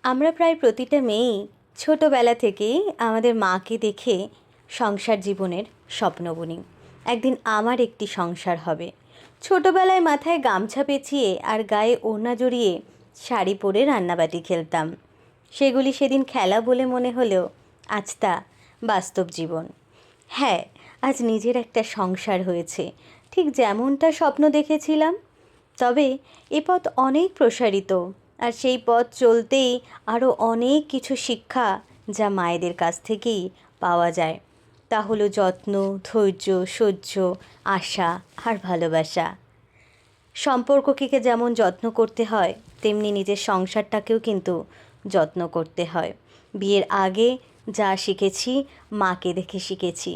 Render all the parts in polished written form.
আমরা প্রায় প্রতিটা মেয়েই ছোটোবেলা থেকেই আমাদের মাকে দেখে সংসার জীবনের স্বপ্ন বুনি। একদিন আমার একটি সংসার হবে। ছোটোবেলায় মাথায় গামছা পেঁচিয়ে আর গায়ে ওড়না জড়িয়ে শাড়ি পরে রান্নাবাটি খেলতাম। সেগুলি সেদিন খেলা বলে মনে হলেও আজ তা বাস্তব জীবন। হ্যাঁ, আজ নিজের একটা সংসার হয়েছে, ঠিক যেমনটা স্বপ্ন দেখেছিলাম। তবে এ পথ অনেক প্রসারিত, আর সেই পথ চলতেই আরও অনেক কিছু শিক্ষা যা মায়েদের কাছ থেকেই পাওয়া যায়। তা হলো যত্ন, ধৈর্য, সহ্য, আশা আর ভালোবাসা। সম্পর্ককে যেমন যত্ন করতে হয়, তেমনি নিজের সংসারটাকেও কিন্তু যত্ন করতে হয়। বিয়ের আগে যা শিখেছি মাকে দেখে শিখেছি,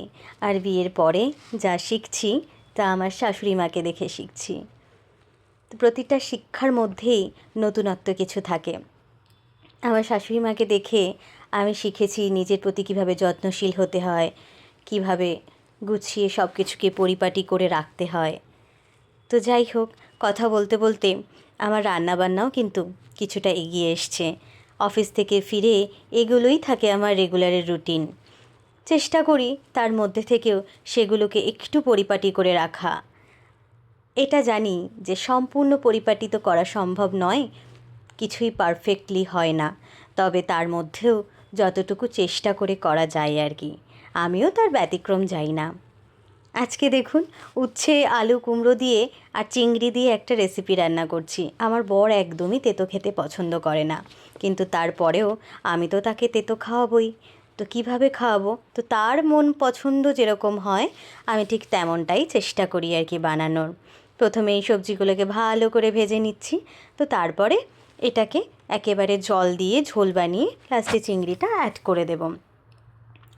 আর বিয়ের পরে যা শিখছি তা আমার শাশুড়ি মাকে দেখে শিখছি। প্রতিটা শিক্ষার মধ্যেই নতুনত্ব কিছু থাকে। আমার শাশুড়ি মাকে দেখে আমি শিখেছি নিজের প্রতি কীভাবে যত্নশীল হতে হয়, কীভাবে গুছিয়ে সব কিছুকে পরিপাটি করে রাখতে হয়। তো যাই হোক, কথা বলতে বলতে আমার রান্নাবান্নাও কিন্তু কিছুটা এগিয়ে এসছে। অফিস থেকে ফিরে এগুলোই থাকে আমার রেগুলারের রুটিন। চেষ্টা করি তার মধ্যে থেকেও সেগুলোকে একটু পরিপাটি করে রাখা। এটা জানি যে সম্পূর্ণ পরিপাটিত করা সম্ভব নয়, কিছুই পারফেক্টলি হয় না, তবে তার মধ্যেও যতটুকু চেষ্টা করে করা যায় আর কি, আমিও তার ব্যতিক্রম যাই না। আজকে দেখুন, উচ্ছে, আলু, কুমড়ো দিয়ে আর চিংড়ি দিয়ে একটা রেসিপি রান্না করছি। আমার বর একদমই তেতো খেতে পছন্দ করে না, কিন্তু তারপরেও আমি তো তাকে তেতো খাওয়াবই। তো কিভাবে খাওয়াবো? তো তার মন পছন্দ যেরকম হয় আমি ঠিক তেমনটাই চেষ্টা করি আর কি বানানোর। প্রথমে এই সবজিগুলোকে ভালো করে ভেজে নিচ্ছি, তো তারপরে এটাকে একেবারে জল দিয়ে ঝোল বানিয়ে লাস্টে চিংড়িটা অ্যাড করে দেব।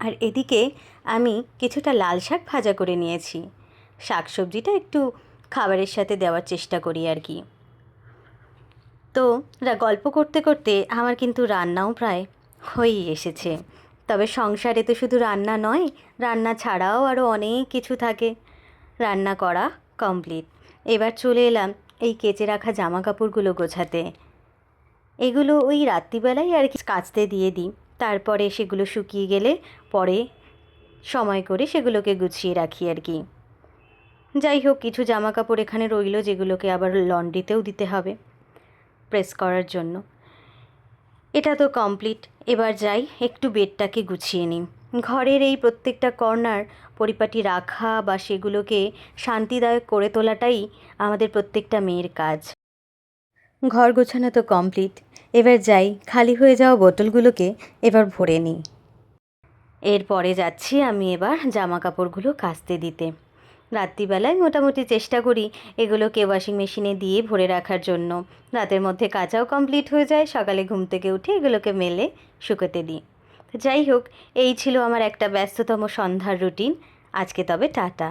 আর এদিকে আমি কিছুটা লাল শাক ভাজা করে নিয়েছি। শাক সবজিটা একটু খাবারের সাথে দেওয়ার চেষ্টা করি আর কি। তো গল্প করতে করতে আমার কিন্তু রান্নাও প্রায় হয়েই এসেছে। তবে সংসারে তো শুধু রান্না নয়, রান্না ছাড়াও আরও অনেক কিছু থাকে। রান্না করা কমপ্লিট। এবার চলে এলাম এই কেচে রাখা জামা কাপড়গুলো গোছাতে। এগুলো ওই রাত্রিবেলায় আর কি কাচতে দিয়ে দিই, তারপরে সেগুলো শুকিয়ে গেলে পরে সময় করে সেগুলোকে গুছিয়ে রাখি আর কি। যাই হোক, কিছু জামা কাপড় এখানে রইল যেগুলোকে আবার লন্ড্রিতেও দিতে হবে প্রেস করার জন্য। এটা তো কমপ্লিট। এবার যাই একটু বেডটাকে গুছিয়ে নিই। ঘরের এই প্রত্যেকটা কর্নার পরিপাটি রাখা বা সেগুলোকে শান্তিদায়ক করে তোলাটাই আমাদের প্রত্যেকটা মেয়ের কাজ। ঘর গোছানো তো কমপ্লিট। এবার যাই খালি হয়ে যাওয়া বোতলগুলোকে এবার ভরে নিই। এরপরে যাচ্ছি আমি এবার জামা কাপড়গুলো কাচতে দিতে। রাত্রিবেলায় মোটামুটি চেষ্টা করি এগুলোকে ওয়াশিং মেশিনে দিয়ে ভরে রাখার জন্য। রাতের মধ্যে কাচাও কমপ্লিট হয়ে যায়, সকালে ঘুম থেকে উঠে এগুলোকে মেলে শুকোতে দিই। যাই হোক, এই ছিল আমার একটা ব্যস্ততম সন্ধ্যার রুটিন। আজকে তবে টাটা।